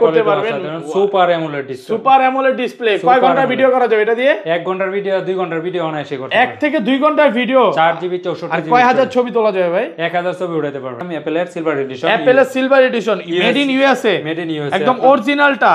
করতে পারবেন। Super AMOLED display, super AMOLED display. কয় ঘন্টা ভিডিও করা যাবে এটা দিয়ে? 1 ঘন্টার ভিডিও 2 ঘন্টার ভিডিও অনায়াসে করতে 1 থেকে 2 ঘন্টার ভিডিও 4GB 64GB। আর কয় হাজার ছবি তোলা যাবে ভাই? 1000 ছবি উঠাতে পারবেন। আমি অ্যাপলের সিলভার এডিশন, অ্যাপলের silver edition, made in USA, একদম অরিজিনালটা।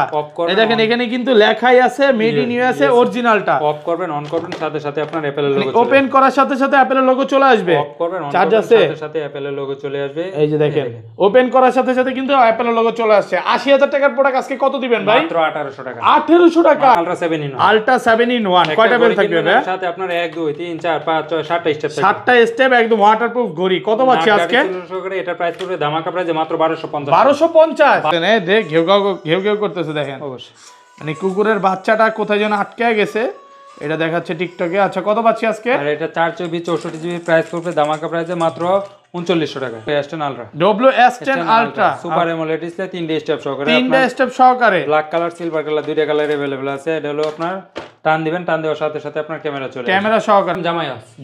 এই দেখেন এখানে কিন্তু লেখাই আছে মেড ইন ইউএসএ অরিজিনালটা। অফ করবেন, অন করবেন সাথে সাথে আপনার অ্যাপলের লোগো, ওপেন করার সাথে সাথে অ্যাপলের লোগো চলে আসবে। অফ করবেন, অন চার্জ করবেন আছে সাথে সাথে অ্যাপলের লোগো চলে আসবে। এই যে দেখেন ওপেন করার সাথে সাথে কিন্তু অ্যাপলের লোগো চলে আসছে। 80000 টাকার প্রোডাক্ট আজকে কত দিবেন ভাই? মাত্র 1800 টাকা। 1800 টাকা আলট্রা 7 ইন 1। আলট্রা 7 ইন 1 কয়টা বেল থাকবে ভাই? সাথে আপনার 1 2 3 4 5 6 7টা স্টেপ থাকবে। 7টা স্টেপ, একদম ওয়াটারপ্রুফ ঘড়ি। কত পাচ্ছি আজকে? এটা প্রাইস পড়বে ধামাকা প্রাইসে মাত্র 1250। 1250 দেখ দেখ ঘেউ ঘেউ করতেছে দেখেন। অবশ্যই মানে কুকুরের বাচ্চাটা কোথায় যেন আটকে গেছে, এটা দেখাচ্ছে টিকটকে। আচ্ছা কত পাচ্ছি আজকে? আর এটা 4GB 64GB প্রাইস পড়বে ধামাকা প্রাইসে মাত্র 3900 টাকা। S10 ultra, S10 ultra super AMOLED display, 3 step সহকারে, 3 স্টেপ সহকারে। ব্ল্যাক কালার, সিলভার কালার, দুইটা কালার अवेलेबल আছে। এটা হলো আপনার টান দিবেন, টান দেওয়ার সাথে সাথে আপনার ক্যামেরা চলে আসবে, ক্যামেরা সহকারে।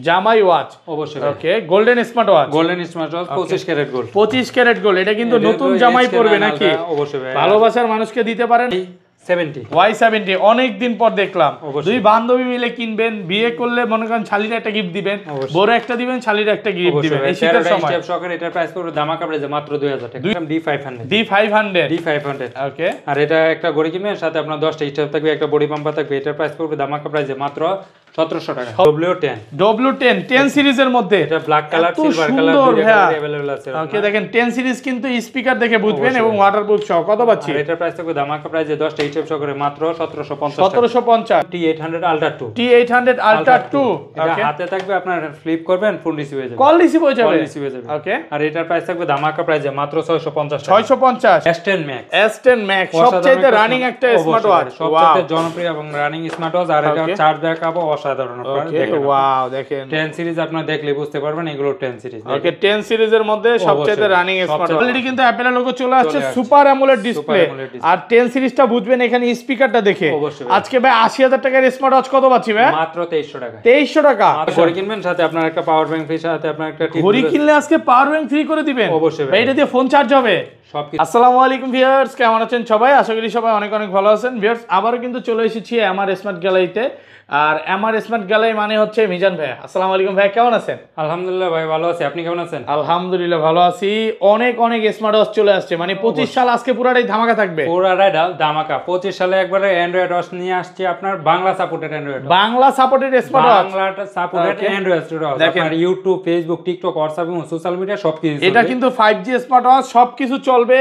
জামাই ওয়াচ অবশ্যই। Okay, golden smart watch, golden smart watch 25 carat gold. 25 carat gold. এটা কিন্তু নতুন জামাই পড়বে নাকি? অবশ্যই ভাই, ভালোবাসার মানুষকে দিতে পারেন। 70 Y70 অনেক দিন পর দেখলাম। দুই বান্ধবী মিলে কিনবেন, বিয়ে করলে মনে করেন শালির একটা গিফট দিবেন, বড় একটা দিবেন, শালির একটা গিফট দিবেন। এই শীতের সময় স্টেপ সহকারে এটার প্রাইস পড়বে ধামাকা প্রাইসে মাত্র 2000 টাকা। D500 ওকে। আর এটা একটা ঘড়ি কিনবেন, সাথে আপনার 10টা স্টেপ থাকবে, একটা বডি পাম্পার থাকবে। এটার প্রাইস পড়বে ধামাকা প্রাইসে মাত্র 1700 টাকা। W10 10 সিরিজের মধ্যে এটা ব্ল্যাক কালার, সিলভার কালার, দুটো কালার अवेलेबल আছে। ওকে দেখেন 10 সিরিজ কিন্তু স্পিকার দেখে বুঝবেন এবং ওয়াটারপ্রুফ সহ। কত পাচ্ছি? আর এটার প্রাইস থাকবে ধামাকা প্রাইসে 10টা স্টেপ সহকারে মাত্র 1750 টাকা। 1750। T800 Ultra 2, T800 Ultra 2 এটা হাতে থাকবে, আপনার ফ্লিপ করবেন, ফোন রিসিভ হয়ে যাবে, কল রিসিভ হয়ে যাবে। ওকে। আর এটার প্রাইস থাকবে ধামাকা প্রাইসে মাত্র 650 টাকা। 650। S10 Max সবচেয়ে রানিং একটা স্মার্ট ওয়াচ, সবচেয়ে জনপ্রিয় এবং রানিং স্মার্ট ওয়াচ। আর এটা চার্জ ব্যাকআপও অসাধারণ। ওয়াও দেখেন 10 সিরিজ আপনারা দেখলে বুঝতে পারবেন এগুলো 10 সিরিজ। ওকে 10 সিরিজের মধ্যে সবচেয়ে রানিং স্মার্ট ওয়াচ। অলরেডি কিন্তু অ্যাপলের লোগো চলে আসছে, সুপার অ্যামোলেড ডিসপ্লে। আর 10 সিরিজটা বুঝবেন এখানে স্পিকারটা দেখে। আজকে ভাই 80000 টাকার স্মার্ট ওয়াচ কত পাচ্ছি ভাই? মাত্র 2300 টাকা। 2300 টাকা। ঘড়ি কিনবেন, সাথে আপনার একটা পাওয়ার ব্যাংক ফ্রি, সাথে আপনার একটা ঘড়ি কিনলে আজকে পাওয়ার ব্যাংক ফ্রি করে দিবেন। অবশ্যই ভাই এটা দিয়ে ফোন চার্জ হবে। আসসালামু আলাইকুম ভিউয়ার্স, কেমন আছেন সবাই? আশা করি সবাই অনেক অনেক ভালো আছেন। ভিউয়ার্স আবারও কিন্তু চলে এসেছি আমার স্মার্ট গ্যালারিতে। আর আমার স্মার্ট গ্যালারি মানে হচ্ছে মিজান ভাই। আসসালামু আলাইকুম ভাই, কেমন আছেন? আলহামদুলিল্লাহ ভাই ভালো আছি, আপনি কেমন আছেন? আলহামদুলিল্লাহ ভালো আছি। অনেক অনেক স্মার্ট ওয়াচ চলে আসছে, মানে 25 সাল আজকে পুরাটাই ধামাকা থাকবে। পুরাটাই ধামাকা। 25 সালে একবারে অ্যান্ড্রয়েড ওয়াচ নিয়ে আসছে, আপনার Bangla supported Android, Bangla supported smart watch, বাংলাটা সাপোর্টেড অ্যান্ড্রয়েড ওয়াচ। আপনার ইউটিউব, ফেসবুক, টিকটক, হোয়াটসঅ্যাপ এবং সোশ্যাল মিডিয়া সবকিছু এটা কিন্তু 5G স্মার্ট ওয়াচ, সবকিছু চলবে।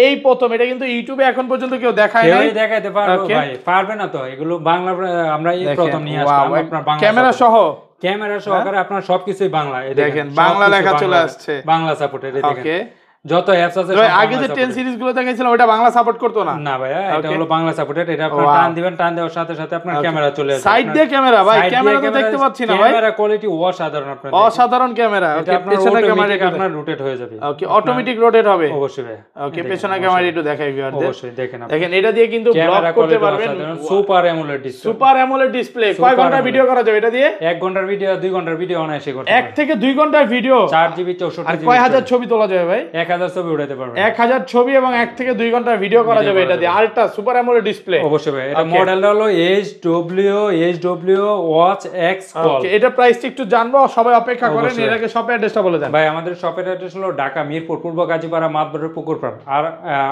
এই প্রথম এটা কিন্তু ইউটিউবে এখন পর্যন্ত কেউ দেখায় নাই। কেউ দেখাইতে পারবে ভাই, পারবে না তো। এগুলো বাংলা আমরা এই প্রথম নিয়ে আসলাম। আপনার বাংলা ক্যামেরা সহ, ক্যামেরা সহকারে আপনার সবকিছুই বাংলা। দেখেন বাংলা লেখা চলে আসছে, বাংলা সাপোর্টেড। ওকে, যত অ্যাপস আছে আগে যে 10 সিরিজ গুলো দেখাইছিলাম ওটা বাংলা সাপোর্ট করতো না। না ভাই, এটা হলো বাংলা সাপোর্টেড। এটা আপনি টান দিবেন, টান দেওয়ার সাথে সাথে আপনার ক্যামেরা চলে আসবে। সাইড দিয়ে ক্যামেরা ভাই, ক্যামেরা তো দেখতে পাচ্ছি না ভাই। ক্যামেরা কোয়ালিটি অসাধারণ, আপনার অসাধারণ ক্যামেরা। ওকে, পেছনে ক্যামেরা আপনার রোটেট হয়ে যাবে। ওকে, অটোমেটিক রোটেট হবে। অবশ্যই ভাই। ওকে, পেছনে ক্যামেরা একটু দেখাই ভিউয়ারদের। অবশ্যই দেখেন, দেখেন এটা দিয়ে কিন্তু ব্লগ করতে পারবেন। Super AMOLED display, super AMOLED display. কয় ঘন্টা ভিডিও করা যাবে এটা দিয়ে? 1 ঘন্টার ভিডিও 2 ঘন্টার ভিডিও অনায়াসে করতে 1 থেকে 2 ঘন্টার ভিডিও 4GB 64GB। আর কয় হাজার ছবি তোলা যাবে ভাই? 1000 ছবি উঠাতে পারবেন। 1000 ছবি এবং 1 থেকে 2 ঘন্টার ভিডিও করা যাবে এটা দিয়ে। Ultra super AMOLED display. অবশ্যই ভাই, এটা মডেলটা হলো HW ওয়াচ X কল। ওকে, এটা প্রাইসটা একটু জানবো, সবাই অপেক্ষা করেন। এর আগে শপের অ্যাড্রেসটা বলে দেন ভাই। আমাদের শপের অ্যাড্রেস হলো ঢাকা মিরপুর পূর্ব গাজীপাড়া মাতবরের পুকুরপাড়। আর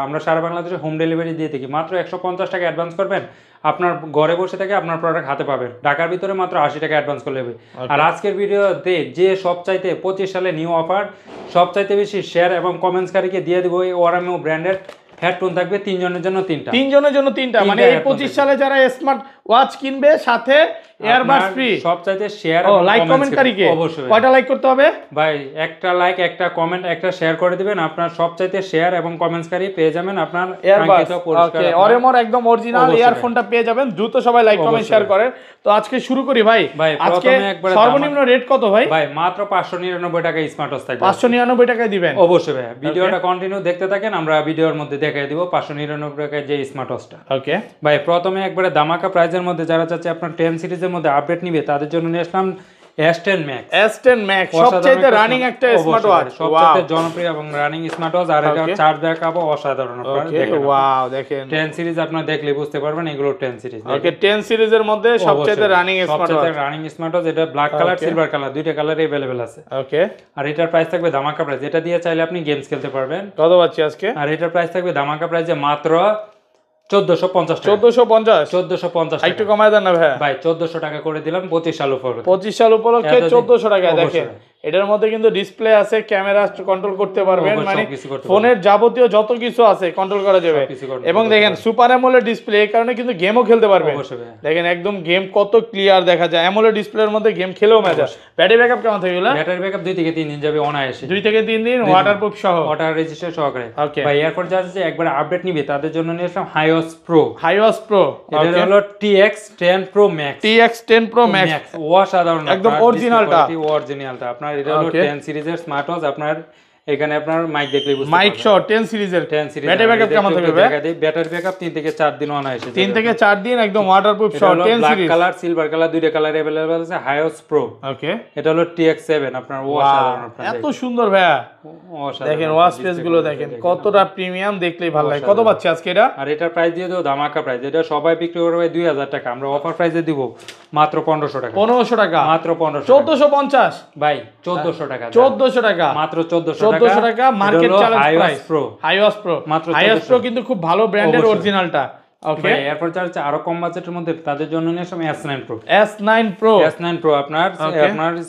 আমরা সারা বাংলাদেশে হোম ডেলিভারি দিয়ে থাকি। মাত্র 150 টাকা অ্যাডভান্স করবেন, আপনার ঘরে বসে থেকে আপনার প্রোডাক্ট হাতে পাবেন। ঢাকার ভিতরে মাত্র 80 টাকা অ্যাডভান্স করলে হবে। আর আজকের ভিডিওতে যে সবচাইতে 25 সালে নিউ অফার, সবচাইতে বেশি শেয়ার এবং কমেন্টসকারীকে দিয়ে দেবো এই ওরামেও ব্র্যান্ডের হেডফোন থাকবে 3 জনের জন্য 3টা। 3 জনের জন্য 3টা, মানে এই 25 সালে যারা স্মার্ট ওয়াচ কিনবে সাথে এয়ারবাডস ফ্রি। সবচাইতে শেয়ার ও লাইক কমেন্টকারীকে অবশ্যই কয়টা লাইক করতে হবে ভাই? একটা লাইক, একটা কমেন্ট, একটা শেয়ার করে দিবেন। আপনার সবচাইতে শেয়ার এবং কমেন্টসকারী পেয়ে যাবেন আপনার এয়ারবাডস। ওকে, অরেমর একদম অরিজিনাল ইয়ারফোনটা পেয়ে যাবেন। দ্রুত সবাই লাইক কমেন্ট শেয়ার করেন। তো আজকে শুরু করি ভাই। আজকে সর্বনিম্ন রেট কত ভাই? ভাই মাত্র 599 টাকা স্মার্ট ওয়াচ থাকবে। 599 টাকায় দিবেন? অবশ্যই ভাই, ভিডিওটা কন্টিনিউ দেখতে থাকেন, আমরা ভিডিওর মধ্যে দেখাই দিব 599 টাকায় যে স্মার্ট ওয়াচটা। ওকে ভাই, প্রথমে একবারে ধামাকা প্রাইজের মধ্যে যারা চাচ্ছে আপনার 10 সিরিজের মধ্যে আপডেট নিবে, তাদের জন্য নিয়ে আসলাম S10 Max S10 Max সবচেয়ে রানিং একটা স্মার্ট ওয়াচ, সবচেয়ে জনপ্রিয় এবং রানিং স্মার্ট ওয়াচ। আর এটা চার্জ ব্যাকআপ অসাধারণ। আপনারা দেখেন, ওয়াও দেখেন 10 সিরিজ আপনারা দেখলে বুঝতে পারবেন এগুলো 10 সিরিজ। ওকে 10 সিরিজের মধ্যে সবচেয়ে রানিং স্মার্ট ওয়াচ, সবচেয়ে রানিং স্মার্ট ওয়াচ। এটা ব্ল্যাক কালার সিলভার কালার দুইটা কালারে अवेलेबल আছে। ওকে আর এটার প্রাইস থাকবে ধামাকা প্রাইস, এটা দিয়ে চাইলে আপনি গেমস খেলতে পারবেন। কত পাচ্ছি আজকে? আর এটার প্রাইস থাকবে ধামাকা প্রাইসে মাত্র 1450 টাকা। 1450 একটু কমায় দেন না ভাই। ভাই 1400 টাকা করে দিলাম 25 সাল উপলক্ষে। 25 সাল উপলক্ষে 1400 টাকা। দেখেন এটার মধ্যে কিন্তু ডিসপ্লে আছে, ক্যামেরা কন্ট্রোল করতে পারবেন, মানে ফোনের যাবতীয় যত কিছু আছে কন্ট্রোল করা যাবে। এবং দেখেন সুপার অ্যামোলেড ডিসপ্লে, এই কারণে কিন্তু গেমও খেলতে পারবেন। দেখেন একদম গেম কত ক্লিয়ার দেখা যায়, অ্যামোলেড ডিসপ্লের মধ্যে গেম খেলেও মজা। ব্যাটারি ব্যাকআপ কেমন থাকে এগুলা? ব্যাটারি ব্যাকআপ 2 থেকে 3 দিন যাবে অনায়াসে। 2 থেকে 3 দিন ওয়াটারপ্রুফ সহ, ওয়াটার রেজিস্টার সহকারে। ওকে ভাই এরপর যা আছে একবার আপডেট নিবে তাদের জন্য নিয়ে আসলাম হাইওস প্রো। হাইওস প্রো এটা হলো TX10 Pro Max। TX10 Pro Max অসাধারণ একদম অরিজিনালটা। আপনার এটা হলো 10 সিরিজের স্মার্ট ওয়াচ। আপনার এখানে আপনার মাইক দেখলেই বুঝতে মাইক শো 10 সিরিজের। ব্যাটারি ব্যাকআপ কেমন থাকবে ভাই? ব্যাটারি ব্যাকআপ 3 থেকে 4 দিন অনায়াসে। 3 থেকে 4 দিন একদম ওয়াটারপ্রুফ সহ 10 black series. Colour silver colour দুইটা কালার अवेलेबल আছে। হাইওস প্রো, ওকে এটা হলো TX7 আপনার অসাধারণ। আপনার এত সুন্দর ভাইয়া, দেখেন ওয়াচ স্পেস গুলো দেখেন কতটা প্রিমিয়াম, দেখলেই ভালো লাগে। কত পাচ্ছি আজকে এটা? আর এটার প্রাইস দিয়ে দাও ধামাকা প্রাইস। এটা সবাই বিক্রি করবে 2000 টাকা, আমরা অফার প্রাইসে দিব মাত্র 1500 টাকা। 1500 টাকা মাত্র 1500। 1450 ভাই 1400 টাকা। 1400 টাকা মাত্র 1400 টাকা মার্কেট চ্যালেঞ্জ প্রাইস। প্রো হাইওস প্রো মাত্র হাইওস প্রো কিন্তু খুব ভালো ব্র্যান্ডের অরিজিনালটা। ওকে এরপর যাচ্ছে আরো কম বাজেটের মধ্যে তাদের জন্য নিয়ে আসলাম S9 Pro। S9 Pro আপনার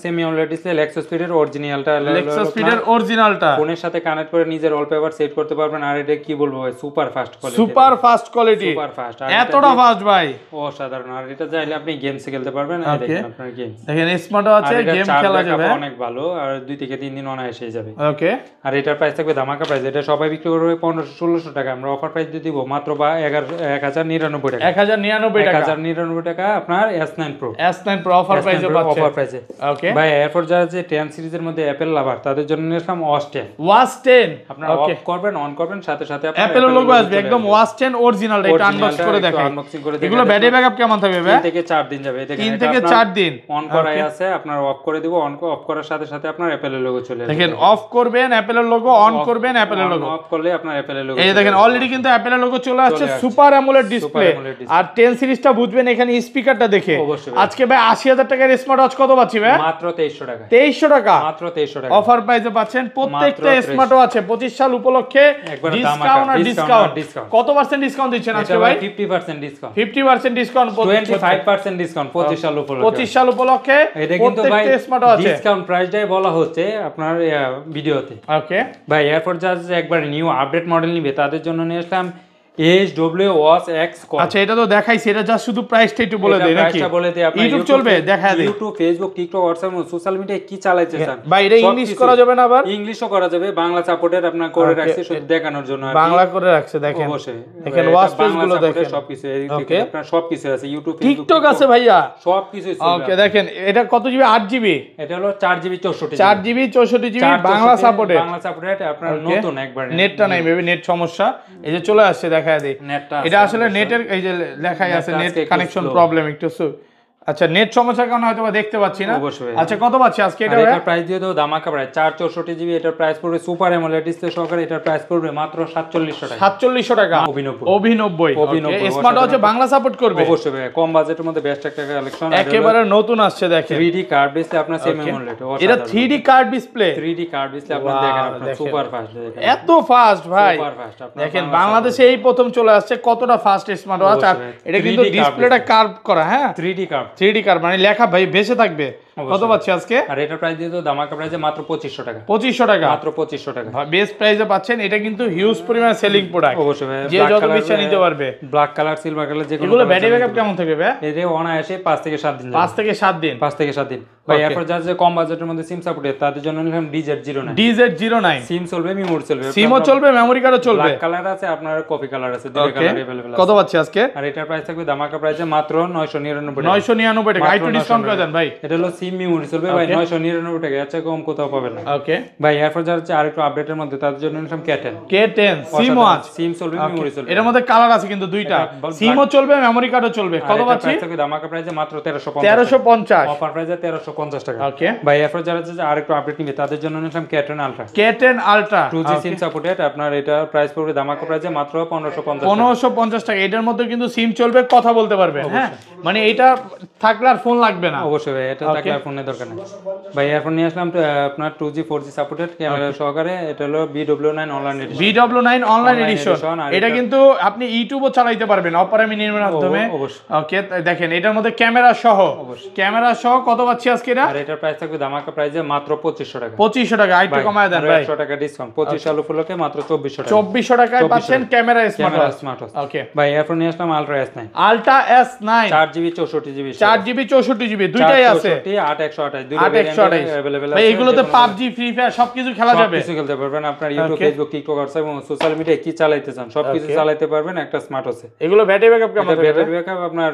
semi OLED display Lexus Speed এর অরিজিনালটা। Lexus Speed এর অরিজিনালটা ফোনের সাথে কানেক্ট করে নিজের ওয়ালপেপার সেট করতে পারবেন। আর এটা কি বলবো ভাই, super fast quality. Super fast quality, super fast, এতটা ফাস্ট ভাই, অসাধারণ। আর এটা চাইলে আপনি গেমস খেলতে পারবেন। দেখেন আপনার গেমস, দেখেন স্মার্ট আছে, গেম খেলা যাবে অনেক ভালো। আর 2 থেকে 3 দিন অনায়াসে যাবে। ওকে আর এটার প্রাইস থাকবে ধামাকা প্রাইস। এটা সবাই বিক্রি করবে 1500-1600 টাকা, আমরা অফার প্রাইস দিয়ে দিব মাত্র 1099 টাকা। 1099 টাকা। 1099 টাকা আপনার S9 Pro। S9 Pro offer প্রাইসে পাচ্ছেন। অফার প্রাইসে। ওকে ভাই এরপর যারা যে 10 সিরিজের মধ্যে অ্যাপল লাভার তাদের জন্য নিলাম ওয়াচ 10। ওয়াচ 10 আপনারা অফ করবেন অন করবেন সাথে সাথে আপনার অ্যাপল এর লোগো আসবে একদম। ওয়াচ 10 অরিজিনাল, এটা আনবক্স করে দেখাই। এগুলো ব্যাটারি ব্যাকআপ কেমন থাকবে ভাই? 3 থেকে 4 দিন যাবে। দেখেন 3 থেকে 4 দিন অন করাই আছে, আপনার অফ করে দিব। অফ করার সাথে সাথে আপনার অ্যাপল এর লোগো চলে আসবে। দেখেন অফ করবেন অ্যাপল এর লোগো, অন করবেন অ্যাপল এর লোগো। অফ করলে আপনার অ্যাপল এর লোগো। এই দেখেন অলরেডি কিন্তু অ্যাপল এর লোগো চলে আসছে, সুপার অ্যামোলেড ডিসপ্লে। আর 10 সিরিজটা বুঝবেন এখানে স্পিকারটা দেখে। আজকে ভাই 80000 টাকার স্মার্ট ওয়াচ কত পাচ্ছি ভাই? মাত্র 2300 টাকা। 2300 টাকা মাত্র 2300 টাকা অফার প্রাইসে পাচ্ছেন। প্রত্যেকটা স্মার্ট ওয়াচে 25 সাল উপলক্ষে ডিসকাউন্ট আর ডিসকাউন্ট। কত পার্সেন্ট ডিসকাউন্ট দিচ্ছেন আজকে ভাই? 50% ডিসকাউন্ট। 50% ডিসকাউন্ট, 25% ডিসকাউন্ট 25 সাল উপলক্ষে। 25 সাল উপলক্ষে এটা কিন্তু ভাই স্মার্ট ওয়াচে ডিসকাউন্ট প্রাইসটাই বলা হচ্ছে আপনার ভিডিওতে। ওকে ভাই এরপর যারা একবার নিউ আপডেট মডেল নিবে তাদের জন্য নিয়ে আসলাম HW Watch X Core। আচ্ছা এটা তো দেখাইছি, এটা জাস্ট শুধু প্রাইসটা একটু বলে দেই নাকি? প্রাইসটা বলে দেই। আপনি ইউটিউব চলবে দেখায় দেই। YouTube, Facebook, TikTok, WhatsApp social মিডিয়ায় কি চালাইতেছেন ভাই? এটা ইংলিশ করা যাবে না? আবার ইংলিশও করা যাবে, বাংলা সাপোর্টের আপনার করে রাখছি শুধু দেখানোর জন্য। বাংলা করে রাখছে দেখেন। অবশ্যই দেখেন ওয়াচ পেজ গুলো দেখেন, সবকিছু আপনার সবকিছু আছে। ইউটিউব, টিকটক আছে ভাইয়া, সবকিছু আছে। ওকে দেখেন এটা কত জিবি? 8 জিবি। এটা হলো 4 GB 64 4 GB 64 GB Bangla supported. Bangla supported আপনার নতুন একবার। নেটটা নাই মেবি, নেট সমস্যা। এই যে চলে আসছে দেখায় দেই। এটা আসলে নেটের এই যে লেখাই আছে নেট কানেকশন প্রবলেম একটু। আচ্ছা নেট সমস্যার কারণে হয়তো দেখতে পাচ্ছি না। আচ্ছা কত পাচ্ছি আজকে এটা? এটার প্রাইস দিয়ে দাও ধামাকা প্রাইস 464 জিবি। এটার প্রাইস পড়বে সুপার অ্যামোলেড ডিসপ্লে সহকারে। এটার প্রাইস পড়বে মাত্র 4700 টাকা। 4700 টাকা। অভিনব্বই স্মার্ট ওয়াচে বাংলা সাপোর্ট করবে অবশ্যই ভাই। কম বাজেটের মধ্যে বেস্ট একটা কালেকশন একেবারে নতুন আসছে দেখেন। 3D কার্ভ ডিসপ্লে আপনার সেমি অ্যামোলেড। এটা 3D curve display. 3D curve display আপনারা দেখেন, আপনারা সুপার ফাস্ট দেখেন। এত ফাস্ট ভাই, সুপার ফাস্ট। আপনারা দেখেন বাংলাদেশে এই প্রথম চলে আসছে কতটা ফাস্ট স্মার্ট ওয়াচ। আর এটা কিন্তু ডিসপ্লেটা কার্ভ করা। হ্যাঁ 3D কার্ভ। 3D কার্ভ মানে লেখা ভাই ভেসে থাকবে। কত পাচ্ছি আজকে? আর এটার প্রাইস দিয়ে তো ধামাকা প্রাইসে মাত্র 2500 টাকা। 2500 টাকা মাত্র 2500 টাকা বেস্ট প্রাইসে পাচ্ছেন। এটা কিন্তু হিউজ পরিমাণ সেলিং প্রোডাক্ট। অবশ্যই ভাই, যে যত বেশি নিতে পারবে। ব্ল্যাক কালার, সিলভার কালার যে কোনো। এগুলো ব্যাটারি ব্যাকআপ কেমন থাকবে ভাই? এর অনায়াসে 5 থেকে 7 দিন। 5 থেকে 7 দিন। 5 থেকে 7 দিন ভাই। এরপর যারা যে কম বাজেটের মধ্যে সিম সাপোর্টেড তাদের জন্য নিলাম DZ09। DZ09 সিম চলবে, মেমোরি চলবে, সিমও চলবে, মেমোরি কার্ডও চলবে। ব্ল্যাক কালার আছে আপনার, কফি কালার আছে, দুটো কালার अवेलेबल আছে। কত পাচ্ছি আজকে? আর এটার প্রাইস থাকবে ধামাকা প্রাইসে মাত্র 999 টাকা। 999 টাকা। আইটু ডিসকাউন্ট করে দেন ভাই। এটা হলো সিম মেমোরি চলবে ভাই Okay. 999 টাকা, আচ্ছা কম কোথাও পাবেন না ওকে ভাই। এরপর যারা হচ্ছে আরেকটু আপডেটের মধ্যে তাদের জন্য নিলাম K10 K10 সিম ওয়াচ সিম চলবে মেমোরি চলবে। এটার মধ্যে কালার আছে কিন্তু দুইটা, এটা সিমও চলবে মেমোরি কার্ডও চলবে। কত পাচ্ছি? ধামাকা প্রাইসে মাত্র 1350 অফার প্রাইসে 1350 টাকা। ওকে ভাই এরপর যারা হচ্ছে আরেকটু আপডেট নিবে তাদের জন্য নিলাম K10 ultra K10 ultra 2G SIM supported. আপনার এটা প্রাইস পড়বে ধামাকা প্রাইসে মাত্র 1550 টাকা। 1550 টাকা। এটার মধ্যে কিন্তু সিম চলবে, কথা বলতে পারবেন। হ্যাঁ মানে এটা থাকলে আর ফোন লাগবে না। অবশ্যই ভাই, এটা থাকলে আর ফোনের দরকার নেই ভাই। এরপর নিয়ে আসলাম আপনার 2G 4G সাপোর্টেড ক্যামেরা সহকারে, এটা হলো BW9 online addition. BW9 online addition, edition, আর এটা এটা- কিন্তু আপনি ইউটিউবও চালাতে পারবেন অপারা মিনির মাধ্যমে। অবশ্যই। ওকে দেখেন এটার মধ্যে ক্যামেরা সহ, ক্যামেরা সহ কত পাচ্ছি আজকে এটা? আর এটার প্রাইস থাকবে ধামাকা প্রাইসে মাত্র 2500 টাকা। 2500 টাকা। আরেকটু কমায় দেন ভাই। 100 টাকা ডিসকাউন্ট 25 সাল উপলক্ষে মাত্র 2400 টাকা। 2400 টাকায় পাচ্ছেন camera smart camera watch. Smart watch. Okay ভাই এরপর নিয়ে আসলাম ultra S9 ultra S9 4GB 64GB 4GB 64GB দুইটাই আছে। 8128 দুটো 8128 अवेलेबल ভাই আছে। এগুলোতে PUBG ফ্রি ফায়ার সবকিছু খেলা যাবে। সবকিছু খেলতে পারবেন। আপনার YouTube Okay. Facebook TikTok WhatsApp এবং সোশ্যাল মিডিয়ায় কি চালাইতে চান সবকিছু Okay. চালাতে পারবেন একটা স্মার্ট ওয়াচে। এগুলো ব্যাটারি ব্যাকআপ কেমন এটা থাকবে? ব্যাটারি ব্যাকআপ আপনার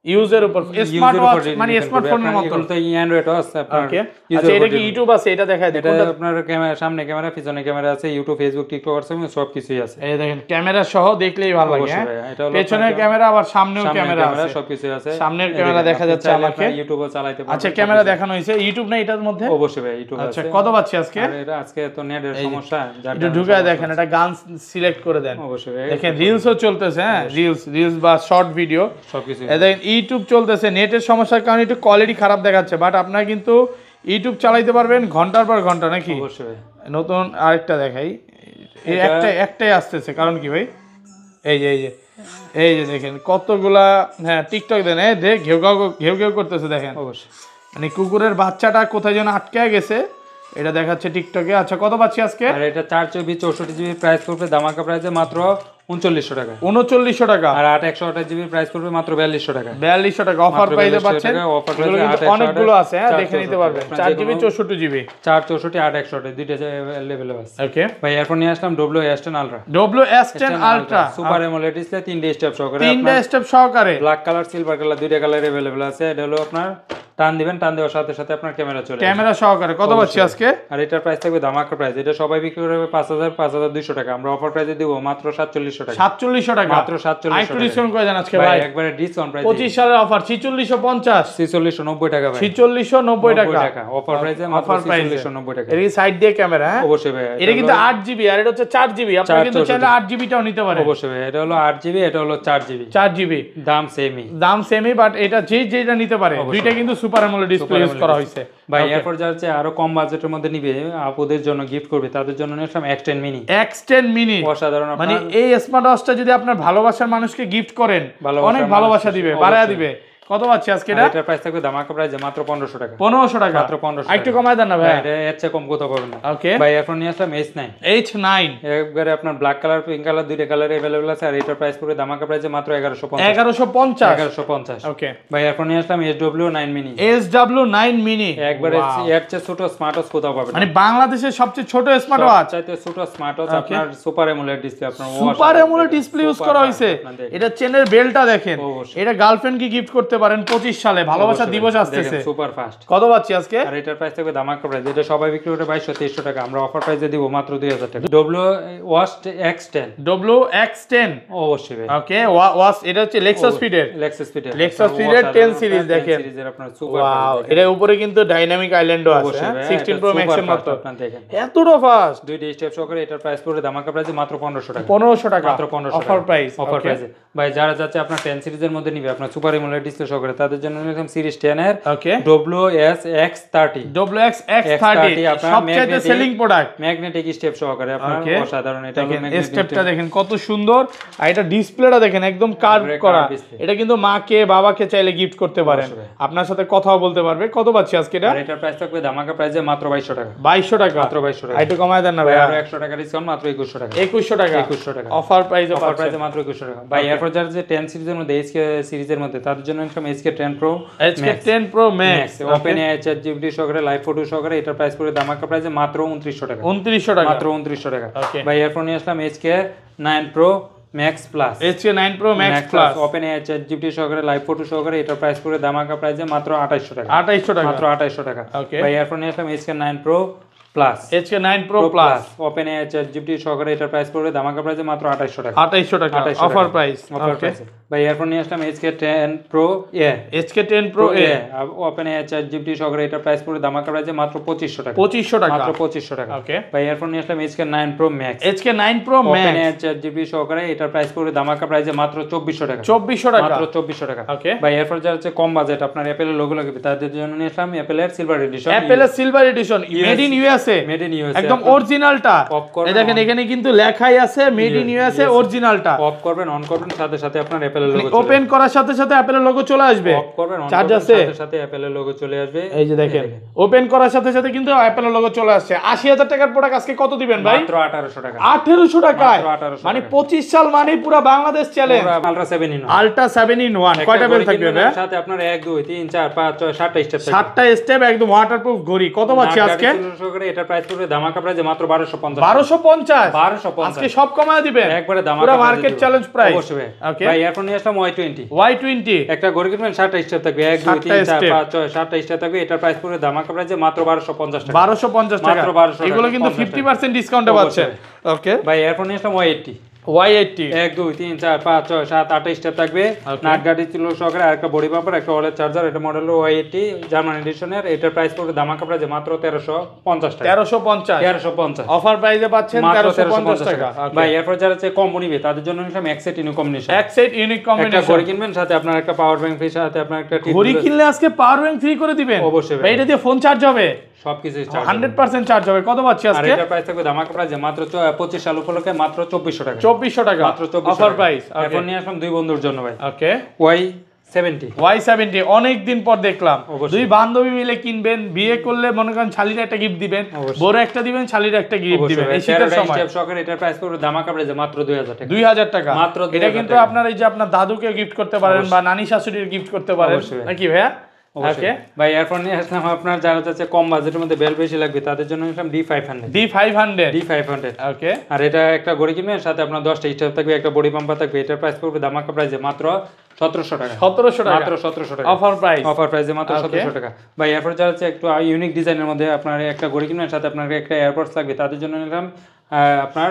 ইউজের উপর স্মার্ট ওয়াচ মানে স্মার্টফোনের মতো। এগুলো তো অ্যান্ড্রয়েড ওয়াচ আপনার ওকে user আচ্ছা এটা কি উপর ইউটিউব আছে? এটা দেখায় এটা দেখুন। আপনার ক্যামেরা সামনে ক্যামেরা পিছনে ক্যামেরা আছে, ইউটিউব ফেসবুক টিকটক হোয়াটসঅ্যাপ এবং সবকিছুই আছে। এই দেখেন ক্যামেরা সহ দেখলেই ভালো লাগে। অবশ্যই হ্যাঁ ভাই, এটা হলো পেছনের আপনার ক্যামেরা আবার সামনেও সামনের ক্যামেরা আছে। সবকিছুই আছে। সামনের এই ক্যামেরা দেখেন, দেখা আপনি যাচ্ছে চাইলে আমাকে। আপনার ইউটিউবও চালাতে পারবেন। আচ্ছা ক্যামেরা দেখানো হয়েছে, ইউটিউব না এটার মধ্যে? অবশ্যই ভাই ইউটিউব আচ্ছা আছে। কত পাচ্ছি আজকে? আর এটা আজকে তো নেটের সমস্যা যার একটু কারণে ঢুকায় সমস্যা দেখেন, এটা গান সিলেক্ট করে দেন। অবশ্যই ভাই, দেখেন রিলসও চলতেছে। হ্যাঁ রিলস বা শর্ট ভিডিও সবকিছু দেখেন। ইউটিউব চলতেছে, নেটের সমস্যার কারণে একটু কোয়ালিটি খারাপ দেখাচ্ছে, বাট আপনারা কিন্তু ইউটিউব চালাইতে পারবেন ঘন্টার পর ঘন্টা নাকি। অবশ্যই ভাই। নতুন আরেকটা দেখাই, এই একটাই আসতেছে কারণ কি ভাই? এই যে দেখেন কতগুলা। হ্যাঁ টিকটক দেন, দেখ ঘেউ ঘেউ করতেছে দেখেন। অবশ্যই মানে কুকুরের বাচ্চাটা কোথায় যেন আটকে গেছে, এটা দেখাচ্ছে টিকটকে। আচ্ছা কত পাচ্ছি আজকে? আর এটা 4GB 64GB প্রাইস পড়বে ধামাকা প্রাইসে মাত্র 3900 টাকা। 3900 টাকা। আর 828GB প্রাইস পড়বে মাত্র 4200 টাকা। 4200 টাকা অফার প্রাইসে 4200 পাচ্ছেন। টাকা, offer এগুলো price কিন্তু 800 অনেকগুলো আছে, হ্যাঁ 464 দেখে নিতে পারবেন। আপনার 4GB যেকোনো 64GB 464 828 দুইটা अवेलेबल আছে। ওকে ভাই এরপর নিয়ে আসলাম WS10 ultra WS10 ultra super AMOLED display 3D step সহকারে। তিনটা স্টেপ সহকারে। ব্ল্যাক কালার সিলভার কালার দুইটা কালার अवेलेबल আছে। এটা হলো আপনার টান দিবেন, টান দেওয়ার সাথে সাথে আপনার ক্যামেরা চলে আসবে। ক্যামেরা সহকারে কত পাচ্ছি আজকে? আর এটার প্রাইস থাকবে ধামাকা প্রাইস। এটা সবাই বিক্রি করবে 5200 টাকা, আমরা অফার প্রাইসে দিব মাত্র 4700 টাকা। 4700 টাকা মাত্র 4700 আরেকটু ডিসকাউন্ট করে দেন আজকে ভাই ভাই। একবারে ডিসকাউন্ট প্রাইস 25 সালের অফার 4650 4690 টাকা ভাই। 4690 টাকা অফার প্রাইসে মাত্র অফার প্রাইসে 4690 টাকা। এর কি সাইড দিয়ে ক্যামেরা? হ্যাঁ অবশ্যই ভাই, এটা কিন্তু 8GB আর এটা হচ্ছে 4GB। আপনারা কিন্তু চাইলে 8GB টাও নিতে পারেন। অবশ্যই ভাই, এটা হলো 8GB এটা হলো 4GB 4GB দাম সেমই। দাম সেমই, বাট এটা যেটা নিতে পারে দুইটা কিন্তু সুপার অ্যামোলেড ডিসপ্লে ইউজ করা হয়েছে। ভাই এরপর যাচ্ছে আরো কম বাজেটের মধ্যে নিবে আপুদের জন্য গিফট করবে তাদের জন্য নিলাম X10 মিনি। X10 মিনি অসাধারণ। মানে আপনার এই স্মার্ট ওয়াচটা যদি আপনার ভালোবাসার মানুষকে গিফট করেন ভালোবাসার অনেক ভালোবাসা মানুষ দিবে, অবশ্যই। বাড়ায়া দিবে। কত পাচ্ছি আজকে এটা? এটার প্রাইস থাকবে ধামাকা প্রাইসে মাত্র 1500 টাকা। 1500 টাকা মাত্র 1500 আরেকটু টাকা। কমায় দেন না ভাই। ভাই এটা এর চেয়ে কম কোথাও পাবেন না। ওকে ভাই এখন নিয়ে আসলাম S9 H9 একবারে আপনার ব্ল্যাক কালার পিঙ্ক কালার দুইটা কালার अवेलेबल আছে। আর এটার প্রাইস পড়বে ধামাকা প্রাইসে মাত্র 1150 1150 1150। ওকে ভাই এখন নিয়ে আসলাম SW9 মিনি SW9 মিনি একবারে এর চেয়ে ছোট স্মার্ট ওয়াচ কোথাও পাবেন না। মানে বাংলাদেশের সবচেয়ে ছোট স্মার্ট ওয়াচ। চাইতে ছোট স্মার্ট ওয়াচ আপনার সুপার অ্যামোলেড ডিসপ্লে আপনার সুপার অ্যামোলেড ডিসপ্লে ইউজ করা হয়েছে। এটা চেনের বেলটা দেখেন, অবশ্যই। এটা গার্লফ্রেন্ডকে গিফট করতে পারেন 25 সালে, ভালোবাসা দিবস আসতেছে। Super fast. কত পাচ্ছি আজকে? আর এটার প্রাইস থাকবে ধামাকা প্রাইস। এটা সবাই বিক্রি করে 2200-2300 টাকা, আমরা অফার প্রাইসে দিব মাত্র 2000 টাকা। WX10 WX10 অবশ্যই ভাই। ওকে ওয়াচ এটা হচ্ছে লেক্সাস ফিডের Lexus Speed Lexus Speed 10 series দেখেন। সিরিজের আপনার সুপার ওয়াও, এর উপরে কিন্তু ডাইনামিক আইল্যান্ডও আছে, হ্যাঁ 16 প্রো ম্যাক্স এর মতো। আপনারা দেখেন এতটা ফাস্ট। দুইটা স্টেপ সহকারে এটার প্রাইস পড়বে ধামাকা প্রাইসে মাত্র 1500 টাকা। 1500 টাকা মাত্র 1500 অফার প্রাইস। অফার প্রাইসে। ভাই যারা যাচ্ছে আপনার 10 সিরিজের মধ্যে নিবে আপনার সুপার অ্যামোলেড ডিসপ্লে সহকারে তাদের জন্য নিলাম সিরিজ 10 এর ওকে WSX30 WXX30 আপনার সবচেয়ে সেলিং প্রোডাক্ট। ম্যাগনেটিক স্টেপ সহকারে আপনার Okay. অসাধারণ। এটা হলো দেখেন ম্যাগনেটিক স্টেপটা দেখেন কত সুন্দর, আর এটা ডিসপ্লেটা দেখেন একদম কার্ভ Curved করা। display। এটা কিন্তু মাকে বাবাকে চাইলে গিফট করতে পারেন, অবশ্যই। আপনার সাথে কথাও বলতে পারবে। কত পাচ্ছি আজকে এটা? আর এটার প্রাইস থাকবে ধামাকা প্রাইসে মাত্র 2200 টাকা। 2200 টাকা মাত্র 2200 টাকা। আর একটু কমায় দেন না ভাই। আরো 100 টাকা ডিসকাউন্ট মাত্র 2100 টাকা। 2100 টাকা 2100 টাকা অফার প্রাইসে অফার পাচ্ছেন। প্রাইসে মাত্র 2100 টাকা। ভাই এরপর যারা যে 10 সিরিজের মধ্যে HK সিরিজের মধ্যে তাদের জন্য নিলাম HK10 Pro HK10 Pro Max open AI ChatGPT সহকারে লাইভ ফটো সহকারে এটার প্রাইস পড়বে ধামাকা প্রাইসে মাত্র 2900 টাকা। 2900 টাকা মাত্র 2900 টাকা। Okay. ভাই এরপর নিয়ে আসলাম HK9 Pro max plus HK9 Pro Max Plus open AI ChatGPT সহকারে লাইভ ফটো সহকারে এটার প্রাইস করে ধামাকা প্রাইসে মাত্র 2800 টাকা 2800 টাকা মাত্র 2800 টাকা ওকে ভাই এরপর নিয়ে আসলাম HK9 Pro plus HK9 Pro Plus open AI ChatGPT সহকারে এটার প্রাইস পড়বে ধামাকা প্রাইসে মাত্র 2800 টাকা 2800 টাকা অফার প্রাইস ওকে ভাই এরপর নিয়ে আসলাম HK10 Pro A HK10 Pro A open AI ChatGPT সহকারে এটার প্রাইস পড়বে ধামাকা প্রাইসে মাত্র 2500 টাকা 2500 টাকা মাত্র 2500 টাকা ওকে ভাই এরপর নিয়ে আসলাম HK9 Pro Max HK9 Pro Max open AI ChatGPT সহকারে এটার প্রাইস পড়বে ধামাকা প্রাইসে মাত্র 2400 টাকা 2400 টাকা মাত্র 2400 টাকা ওকে ভাই এরপর যারা হচ্ছে কম বাজেট আপনার অ্যাপেলের লোগো লাগবে তাদের জন্য নিয়ে আসলাম অ্যাপেলের সিলভার এডিশন অ্যাপেলের silver edition made in USA made in USA একদম অরিজিনালটা এই দেখেন এখানে কিন্তু লেখাই আছে মেড ইন ইউএসএ অরিজিনালটা অফ করবেন অন করবেন সাথে সাথে আপনার অ্যাপেলের লোগো ওপেন করার সাথে সাথে অ্যাপেলের লোগো চলে আসবে অফ করবেন অন চার্জ করবেন আছে সাথে সাথে অ্যাপেলের লোগো চলে আসবে এই যে দেখেন ওপেন করার সাথে সাথে কিন্তু অ্যাপেলের লোগো চলে আসছে 80000 টাকার প্রোডাক্ট আজকে কত দিবেন ভাই মাত্র 1800 টাকা 1800 টাকায় মাত্র 1800 মানে 25 সাল মানে পুরো Bangladesh challenge ultra 7 in ultra 7 in 1 কয়টা বেল থাকবে ভাই সাথে আপনার 1 2 3 4 5 6 7টা স্টেপ থাকবে 7টা স্টেপ একদম ওয়াটারপ্রুফ ঘড়ি কত পাচ্ছি আজকে এটার প্রাইস পড়বে ধামাকা প্রাইসে মাত্র 1250 1250 1250 আজকে সব কমায় দিবেন একবারে ধামাকা পুরো মার্কেট চ্যালেঞ্জ প্রাইস অবশ্যই ওকে ভাই এরপর নিয়ে আসলাম Y20 Y20 একটা ঘড়ি কিনবেন 7টা স্টেপ থাকবে 1 2 3 4 5 6 7টা স্টেপ থাকবে এটার প্রাইস পড়বে ধামাকা প্রাইসে মাত্র 1250 টাকা 1250 টাকা মাত্র 1200 টাকা এগুলো কিন্তু 50% ডিসকাউন্টে পাচ্ছেন ওকে ভাই এরপর নিয়ে আসলাম Y80 Y80 1 2 3 4 5 6 7 8 স্টেপ থাকবে নাট গাড়ি ছিল সহকারে আরেকটা বডি পাম্পার একটা ওয়ালেট চার্জার এটা মডেল Y80 জার্মান এডিশনের এটার প্রাইস পড়বে ধামাকা প্রাইসে মাত্র 1350 টাকা 1350 অফার প্রাইসে পাচ্ছেন 1350 টাকা ভাই এরপর যারা হচ্ছে কম্বো নিবে তাদের জন্য নিলাম এক সেট ইউনিক কম্বিনেশন এক সেট ইউনিক একটা কম্বিনেশন ঘড়ি কিনবেন সাথে আপনার একটা পাওয়ার ব্যাংক ফ্রি সাথে আপনার একটা ঘড়ি কিনলে আজকে পাওয়ার ব্যাংক ফ্রি করে দিবেন অবশ্যই ভাই এটা দিয়ে ফোন চার্জ হবে সবকিছু 100% চার্জ হবে কত পাচ্ছি আর আজকে এটার প্রাইস থাকবে ধামাকা প্রাইসে মাত্র 25 সাল উপলক্ষে মাত্র 2400 টাকা 2400 টাকা মাত্র 2400 অফার প্রাইস এখন নিয়ে আসলাম দুই বন্ধুর জন্য ভাই ওকে Y70 Y70 অনেক দিন পর দেখলাম দুই বান্ধবী মিলে কিনবেন বিয়ে করলে মনে করেন শালির একটা গিফট দিবেন বড় একটা দিবেন শালির একটা গিফট দিবেন এই শীতের সময় স্টেপ সহকারে এটার প্রাইস পড়বে ধামাকা প্রাইসে মাত্র 2000 টাকা 2000 টাকা মাত্র এটা কিন্তু আপনার এই যে আপনার দাদুকে গিফট করতে পারেন বা নানি শাশুড়ির গিফট করতে পারেন নাকি ভাইয়া ওকে ভাই এরপর নিয়ে আসলাম আপনার যারা চাচ্ছে কম বাজেটের মধ্যে বেল বেশি লাগবে তাদের জন্য নিলাম D500 ওকে আর এটা একটা ঘড়ি কিনবেন সাথে আপনার 10টা স্টেপ থাকবে একটা বডি পাম্পার থাকবে এটার প্রাইস পড়বে ধামাকা প্রাইসে মাত্র 1700 টাকা 1700 টাকা মাত্র 1700 টাকা অফার প্রাইসে মাত্র 1700 টাকা ভাই এরপর যারা হচ্ছে একটু ইউনিক ডিজাইনের মধ্যে আপনার একটা ঘড়ি কিনবেন সাথে আপনার একটা এয়ারপডস লাগবে তাদের জন্য নিলাম আপনার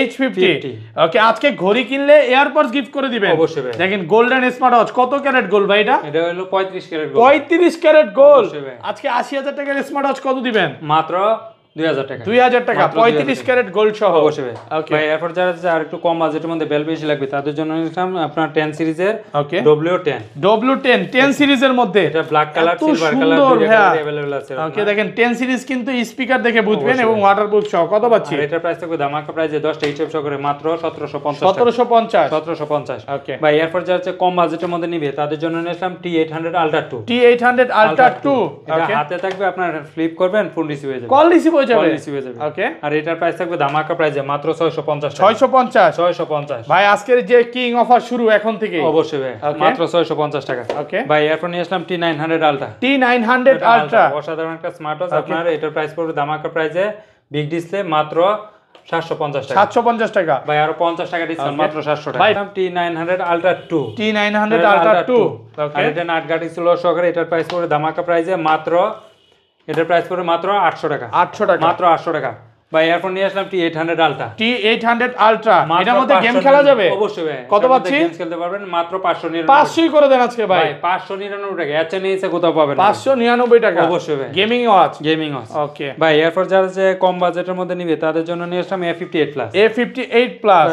H50 ওকে আজকে ঘড়ি কিনলে এয়ারপডস গিফট করে দিবেন অবশ্যই ভাই দেখেন গোল্ডেন স্মার্ট ওয়াচ কত ক্যারেট গোল্ড ভাই এটা হলো 35 ক্যারেট গোল্ড 35 ক্যারেট গোল্ড আজকে 80000 টাকার স্মার্ট ওয়াচ কত দিবেন মাত্র 2000 টাকা 2000 টাকা 35 ক্যারেট গোল্ড সহ অবশ্যই ভাই এরপর যারা আর একটু কম বাজেটের মধ্যে বেল বেশি লাগবে তাদের জন্য নিলাম আপনার 10 সিরিজের ওকে W10 W10 10 সিরিজের মধ্যে এটা ব্ল্যাক কালার সিলভার কালার দুটো কালার अवेलेबल আছে ওকে দেখেন 10 সিরিজ কিন্তু স্পিকার দেখে বুঝবেন এবং ওয়াটারপ্রুফ সহ কত পাচ্ছি আর এটার প্রাইস থাকবে ধামাকা প্রাইসে 10টা হিসাব করে মাত্র 1750 ওকে ভাই এরপর যারা হচ্ছে কম বাজেটের মধ্যে নিবে তাদের জন্য নিলাম T800 Ultra 2 এটা হাতে থাকবে আপনার ফ্লিপ করবেন ফোন রিসিভ হয়ে যাবে কল রিসিভ হয়ে যাবে ওকে আর এটার প্রাইস থাকবে ধামাকা প্রাইসে মাত্র 650 650 ভাই আজকের যে কিং অফার শুরু এখন থেকে অবশ্যই ভাই মাত্র 650 টাকা ওকে ভাই এরপর নিয়ে আসলাম T900 Ultra অসাধারণ একটা স্মার্ট ওয়াচ আপনার এটার প্রাইস পড়বে ধামাকা প্রাইসে বিগ ডিসপ্লে মাত্র 750 টাকা ভাই আরো 50 টাকা ডিসকাউন্ট মাত্র 700 টাকা T900 Ultra 2 ওকে আর এটা নাট গাড়ি ছিল সহকারে এটার প্রাইস পড়বে ধামাকা প্রাইসে মাত্র এটার প্রাইস পড়বে মাত্র 800 টাকা মাত্র 800 টাকা ভাই এরপর নিয়ে আসলাম T800 Ultra এটার মধ্যে গেম খেলা যাবে অবশ্যই ভাই কত পাচ্ছি গেম খেলতে পারবেন মাত্র 500 করে দেন আজকে ভাই 599 টাকা এর চেয়ে নিচে কোথাও পাবেন 599 টাকা অবশ্যই ভাই গেমিং ওয়াচ ওকে ভাই এরপর যারা যে কম বাজেটের মধ্যে নিবে তাদের জন্য নিয়ে আসলাম A58 প্লাস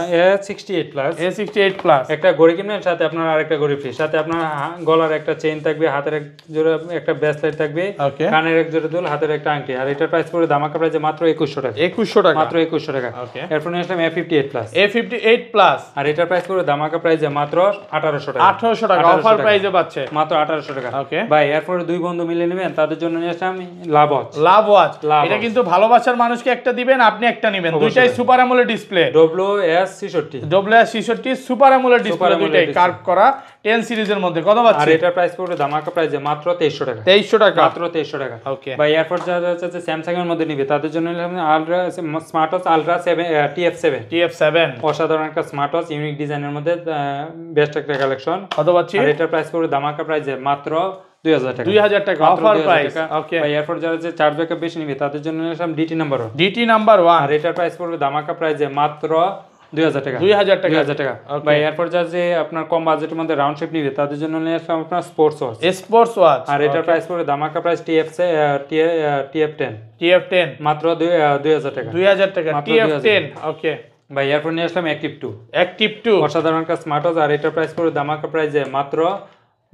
একটা ঘড়ি কিনবেন সাথে আপনার আরেকটা ঘড়ি ফ্রি সাথে আপনার গলার একটা চেইন থাকবে হাতের এক জোড়া একটা ব্রেসলেট থাকবে কানের এক জোড়া দুল হাতের একটা আংটি আর এটার প্রাইস পড়বে ধামাকা প্রাইসে মাত্র 2100 টাকা মাত্র 2100 টাকা এরপর নিয়ে আসলাম A58 প্লাস আর এটার প্রাইস পড়বে ধামাকা প্রাইসে মাত্র 1800 টাকা অফার প্রাইসে পাচ্ছে মাত্র 1800 টাকা ভাই এরপর দুই বন্ধু মিলে নেবেন তাদের জন্য নিয়ে আসলাম লাভ ওয়াচ এটা কিন্তু ভালোবাসার মানুষকে একটা দিবেন আপনি একটা নেবেন দুইটাই super AMOLED display WS66 super AMOLED display দুইটাই কার্ভ করা 10 সিরিজের মধ্যে কত আর পাচ্ছি? এটার প্রাইস পড়বে ধামাকা প্রাইসে মাত্র 2300 টাকা। 2300 টাকা, মাত্র 2300 টাকা। ওকে। ভাই এরপর যারা হচ্ছে স্যামসাং এর মধ্যে নিবে তাদের জন্য ultra smart watch ultra 7 TF7 অসাধারণ একটা স্মার্ট ওয়াচ, ইউনিক ডিজাইনের মধ্যে বেস্ট একটা কালেকশন। কত পাচ্ছি? আর এটার প্রাইস পড়বে ধামাকা প্রাইসে মাত্র 2000 টাকা। 2000 টাকা অফার প্রাইস, ওকে। ভাই এরপর যারা যে চার্জ ব্যাকআপ বেশি নিবে তাদের জন্য নিলাম ডিটি নাম্বার 1। ডিটি নাম্বার 1 আর এটার প্রাইস পড়বে ধামাকা প্রাইসে মাত্র 2000 টাকা। 2000 টাকা, 2000 টাকা। Okay. ভাই এরপর যা যে আপনার কম বাজেটের মধ্যে রাউন্ড শেপ নিবে তাদের জন্য নিয়ে আসলাম আপনার স্পোর্টস ওয়াচ। স্পোর্টস ওয়াচ, আর এটার প্রাইস পড়বে ধামাকা প্রাইস TF10 TF10 মাত্র 2000 টাকা। 2000 টাকা মাত্র TF10, ওকে। ভাই এরপর নিয়ে আসলাম অ্যাক্টিভ 2 অ্যাক্টিভ 2 অসাধারণ একটা স্মার্ট ওয়াচ। আর এটার প্রাইস পড়বে ধামাকা প্রাইসে মাত্র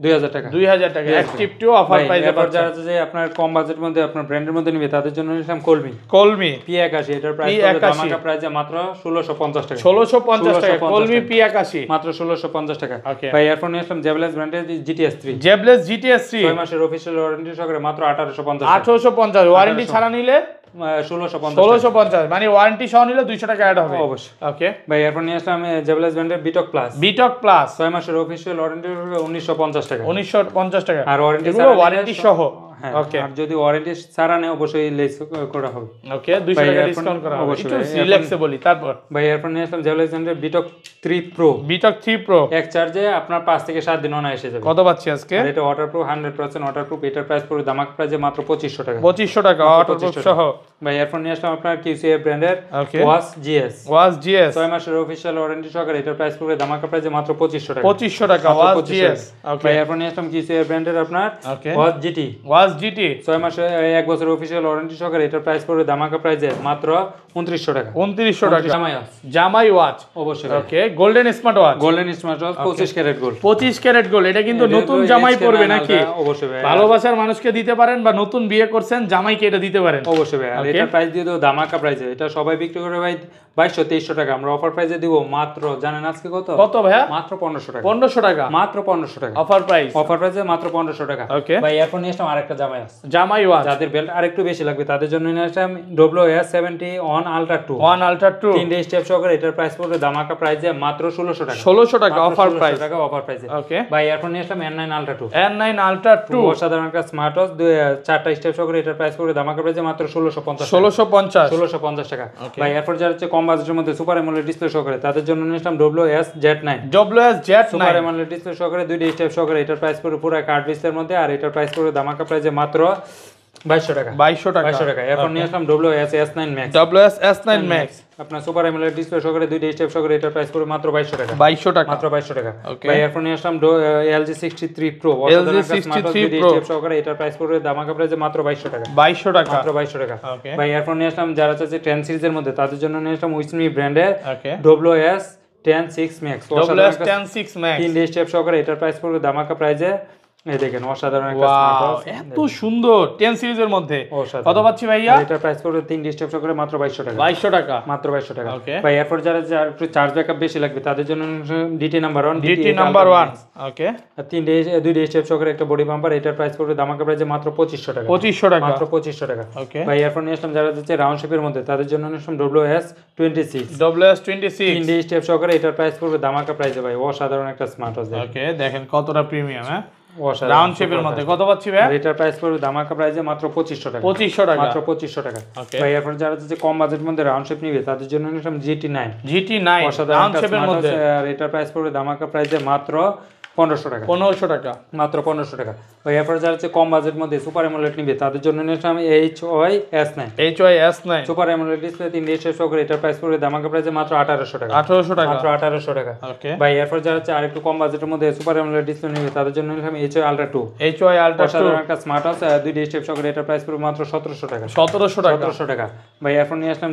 2000 টাকা। 2000 টাকা অ্যাক্টিভ 2 অফার প্রাইসে এরপর যারা আছে যে আপনার কম বাজেটের মধ্যে আপনার ব্র্যান্ডের মধ্যে নিবে তাদের জন্য নিলাম কলমি P81। এটার প্রাইস পড়বে ধামাকা প্রাইসে মাত্র 1650 টাকা। 1650 টাকা কলমি P81 মাত্র 1650 টাকা। Okay. ভাই এরপর নিয়ে আসলাম জেবলেস ব্র্যান্ডের GTS 3 জেবলেস GTS 3 6 মাসের অফিশিয়াল ওয়ারেন্টি সহকারে মাত্র 1850 টাকা। 1850, ওয়ারেন্টি ছাড়া নিলে 1650, মানে ওয়ারেন্টি সহ নিলে 200 টাকা অ্যাড হবে, অবশ্যই। ওকে। ভাই এরপর নিয়ে আসলাম জেবলেস ব্র্যান্ডের বিটক প্লাস 6 মাসের অফিশিয়াল ওয়ারেন্টি 1950 টাকা। 1950 টাকা, আর ওয়ারেন্টি এগুলো ওয়ারেন্টি সহ, হ্যাঁ। ওকে। আর যদি ওয়ারেন্টি ছাড়া নেয় অবশ্যই লেস করা হবে, ওকে। 200 টাকা ডিসকাউন্ট করা হবে, অবশ্যই। একটু রিল্যাক্সে বলি। তারপর ভাই এরপর নিয়ে আসলাম জেবলেস ব্র্যান্ডের বিটক 3 প্রো বিটক 3 প্রো এক চার্জে আপনার 5 থেকে 7 দিন অনায়াসে এসে যাবে। কত পাচ্ছি আজকে? আর এটা ওয়াটারপ্রুফ 100% ওয়াটারপ্রুফ। এটার প্রাইস পড়বে ধামাকা প্রাইসে মাত্র 2500 টাকা। 2500 টাকা ওয়াটারপ্রুফ সহ। ভাই এরপর নিয়ে আসলাম আপনার QCF ব্র্যান্ডের Okay. Watch GS watch GS 6 মাসের অফিশিয়াল ওয়ারেন্টি সহকারে। এটার প্রাইস পড়বে ধামাকা প্রাইসে মাত্র 2500 টাকা। 2500 টাকা মাত্র ওয়াচ 2500 GS, টাকা। ওকে। ভাই এরপর নিয়ে আসলাম QCF ব্র্যান্ডের আপনার Okay. Watch GT watch GT 6 মাসে 1 বছর অফিশিয়াল ওয়ারেন্টি সহকারে। এটার প্রাইস পড়বে ধামাকা প্রাইসে মাত্র 2900 টাকা। 2900 টাকা জামাই ওয়াচ জামাই ওয়াচ, অবশ্যই। Okay. Golden smart watch, golden smart watch 25 carat gold. 25 carat gold, এটা কিন্তু নতুন জামাই পড়বে নাকি? অবশ্যই ভাই, ভালোবাসার মানুষকে দিতে পারেন, বা নতুন বিয়ে করছেন জামাইকে এটা দিতে পারেন, অবশ্যই ভাই। আর Okay. এটার প্রাইস দিয়ে দেবো ধামাকা প্রাইসে। এটা সবাই বিক্রি করে ভাই 2200-2300 টাকা, আমরা অফার প্রাইসে দিব মাত্র, জানেন আজকে কত? কত ভাইয়া? মাত্র 1500 টাকা। 1500 টাকা মাত্র 1500 টাকা অফার প্রাইস, অফার প্রাইসে মাত্র 1500 টাকা। ওকে। ভাই এরপর নিয়ে আসলাম আরেকটা জামাই আছে, জামাই ওয়াচ যাদের বেল্ট আরেকটু বেশি লাগবে তাদের জন্য নিয়ে আসলাম WS70 on ultra 2 one ultra 2 3 day step সহকারে। এটার প্রাইস পড়বে ধামাকা প্রাইসে মাত্র 1600 টাকা। 1600 টাকা মাত্র অফার 1600 প্রাইস, টাকা অফার প্রাইসে। ওকে। ভাই এরপর নিয়ে আসলাম N9 আলট্রা 2 N9 আলট্রা 2 অসাধারণ একটা স্মার্ট ওয়াচ 4টা স্টেপ সহকারে। এটার প্রাইস পড়বে ধামাকা প্রাইসে মাত্র 1650 টাকা। 1650 1650 টাকা। Okay. ভাই এরপর যারা হচ্ছে কম বাজেটের মধ্যে সুপার অ্যামোলেড ডিসপ্লে সহকারে তাদের জন্য নিয়েছিলাম WS-Z9 super WS-Z9 AMOLED display সহকারে 2 ডে স্টেপ সহকারে। এটার প্রাইস পড়বে পুরো কার্ড ডিসপ্লের মধ্যে। আর এটার প্রাইস পড়বে ধামাকা প্রাইসে মাত্র 2200 টাকা। 2200 টাকা 2200 টাকা। এরপর নিয়ে আসলাম WS-S9 Max WS-S9 Max আপনার সুপার অ্যামোলেড ডিসপ্লে সহকারে 2 ডে স্টেপ সহকারে। এটার প্রাইস পড়বে মাত্র 2200 টাকা। 2200 টাকা মাত্র 2200 টাকা। Okay. ভাই এরপর নিয়ে আসলাম LG 63 Pro LG63 Pro step সহকারে। এটার প্রাইস পড়বে ধামাকা প্রাইসে মাত্র 2200 টাকা। 2200 টাকা মাত্র 2200 টাকা। ওকে, ভাই এরপর নিয়ে আসলাম যারা চাচ্ছে 10 সিরিজের মধ্যে তাদের জন্য নিয়ে আসলাম উইসমি ব্র্যান্ডের ওকে। WS-10 6 Max WS-10 6 Max 3 day step সহকারে। এটার প্রাইস পড়বে ধামাকা প্রাইসে, এই দেখেন অসাধারণ একটা স্মার্ট ওয়াও, ওয়াচ, এত সুন্দর 10 সিরিজের মধ্যে অসাধারণ। কত পাচ্ছি ভাইয়া? আর এটার প্রাইস পড়বে 3 ডে স্টেপ সহকারে মাত্র 2200 টাকা। 2200 টাকা মাত্র 2200 টাকা। Okay. ভাই এরপর যারা একটু চার্জ ব্যাকআপ বেশি লাগবে তাদের জন্য DT নাম্বার 1 ডিটি নাম্বার 1, ওকে। 2 ডে স্টেপ সহকারে একটা বডি বাম্পার। এটার প্রাইস পড়বে ধামাকা প্রাইসে মাত্র 2500 টাকা। 2500 টাকা মাত্র 2500 টাকা। ওকে। ভাই এরপর নিয়ে আসলাম যারা যাচ্ছে রাউন্ড শেপের মধ্যে তাদের জন্য নিয়ে আসলাম WS-26 WS-26 3 ডে স্টেপ সহকারে। এটার প্রাইস পড়বে ধামাকা প্রাইসে ভাই অসাধারণ একটা স্মার্ট ওয়াচ। ওকে, দেখেন কতটা প্রিমিয়াম, হ্যাঁ। অসাধারণ রাউন্ড শেপের মধ্যে কত পাচ্ছি ভাই? আর এটার প্রাইস পড়বে ধামাকা প্রাইসে মাত্র 2500 টাকা। 2500 টাকা মাত্র 2500 টাকা। Okay. ভাই এরপর যারা যাচ্ছে কম বাজেটের মধ্যে রাউন্ড শেপ নিবে তাদের জন্য নিলাম GT9 GT9 অসাধারণ রাউন্ড একটা শেপের smart মধ্যে watch। আর এটার প্রাইস পড়বে ধামাকা প্রাইসে মাত্র 1500 টাকা। 1500 টাকা মাত্র 1500 টাকা। ভাই এরপর যারা হচ্ছে কম বাজেটের মধ্যে সুপার অ্যামোলেড নিবে তাদের জন্য নিলাম HY-S9 HY-S9 super AMOLED display 3 day step সহকারে। এটার প্রাইস পড়বে ধামাকা প্রাইসে মাত্র 1800 টাকা। 1800 টাকা মাত্র 1800 টাকা। ওকে। ভাই এরপর যারা হচ্ছে আরেকটু কম বাজেটের মধ্যে সুপার অ্যামোলেড ডিসপ্লে নিবে তাদের জন্য নিলাম HY Ultra 2 HY Ultra 2 অসাধারণ একটা স্মার্ট ওয়াচ 2 ডে স্টেপ সহকারে। এটার প্রাইস পড়বে মাত্র 1700 টাকা। 1700 টাকা 1700 টাকা। ভাই এরপর নিয়ে আসলাম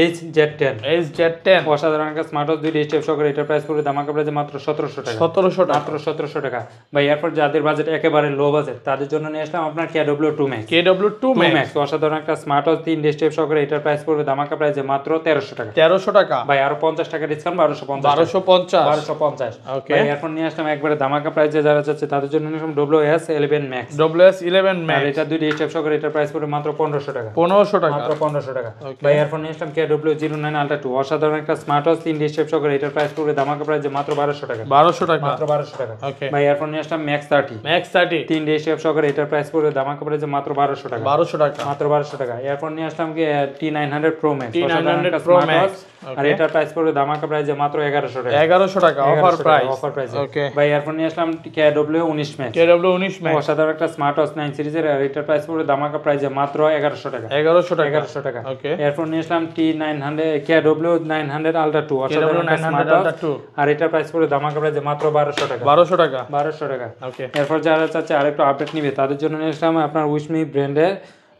HZ10 HZ10 অসাধারণ একটা স্মার্ট ওয়াচ 2 ডে স্টেপ সহকারে। এটার প্রাইস পড়বে ধামাকা প্রাইসে মাত্র 1700 টাকা। 1700 টাকা মাত্র 1700 টাকা। ভাই এরপর যাদের বাজেট একেবারে লো বাজেট তাদের জন্য নিয়ে আসলাম আপনার KW2 Max KW2 Max অসাধারণ একটা স্মার্ট ওয়াচ 3 ডে স্টেপ সহকারে। এটার প্রাইস পড়বে ধামাকা প্রাইসে মাত্র 1300 টাকা। 1300 টাকা ভাই আরো 50 টাকা ডিসকাউন্ট 1250 1250 1250। ওকে। ভাই এরপর নিয়ে আসলাম একবারে ধামাকা প্রাইসে যারা চাচ্ছে তাদের জন্য নিয়ে আসলাম WS11 Max WS11 আর Max এটা 2 ডে স্টেপ সহকারে। এটার প্রাইস পড়বে মাত্র 1500 টাকা। 1500 টাকা মাত্র 1500 টাকা। Okay. ভাই এরপর নিয়ে আসলাম KW09 Ultra 2 অসাধারণ একটা স্মার্ট ওয়াচ 3 ডে স্টেপ সহকারে। এটার প্রাইস পড়বে ধামাকা প্রাইসে মাত্র 1200 টাকা। 1200 টাকা মাত্র 1200 টাকা। টাকা। ওকে ভাই এরপর নিয়ে আসলাম ম্যাক্স 30 ম্যাক্স 30 3 ডে স্টেপ সহকারে এটার প্রাইস পড়বে দামাকা প্রাইসে মাত্র 1200 টাকা। 1200 টাকা মাত্র 1200 টাকা। এরপর নিয়ে আসলাম কি T900 Pro Max T900 Pro Max আর এটার প্রাইস পড়বে দামাকা প্রাইসে মাত্র 1100 টাকা। 1100 টাকা offer price. Offer price. Okay ভাই এরপর নিয়ে আসলাম KW19 Max KW19 Max অসাধারণ একটা স্মার্ট ওয়াচ 9 সিরিজের আর এটার প্রাইস পড়বে দামাকা প্রাইসে মাত্র 1100 টাকা। 1100 টাকা 1100 টাকা। ওকে এরপর নিয়ে আসলাম T900 KW900 Ultra 2 অসাধারণ একটা স্মার্ট ওয়াচ আর এটার প্রাইস পড়বে দামাকা প্রাইসে মাত্র 1200 টাকা। 1200 টাকা 1200 টাকা। ওকে এরপর যারা চাচ্ছে আরেকটু আপডেট নিবে তাদের জন্য নিয়ে আসলাম আপনার উইশমি ব্র্যান্ডের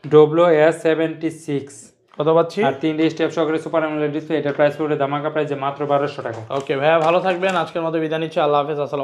WS76 কত পাচ্ছি? আর 3 স্টেপ সহকারে সুপার অ্যামোলেড ডিসপ্লে এটার প্রাইস পড়বে দামাকা প্রাইসে মাত্র 1200 টাকা। ওকে ভাইয়া ভালো থাকবেন, আজকের মতো বিদায় নিচ্ছি, আল্লাহ হাফেজ, আসসালাম।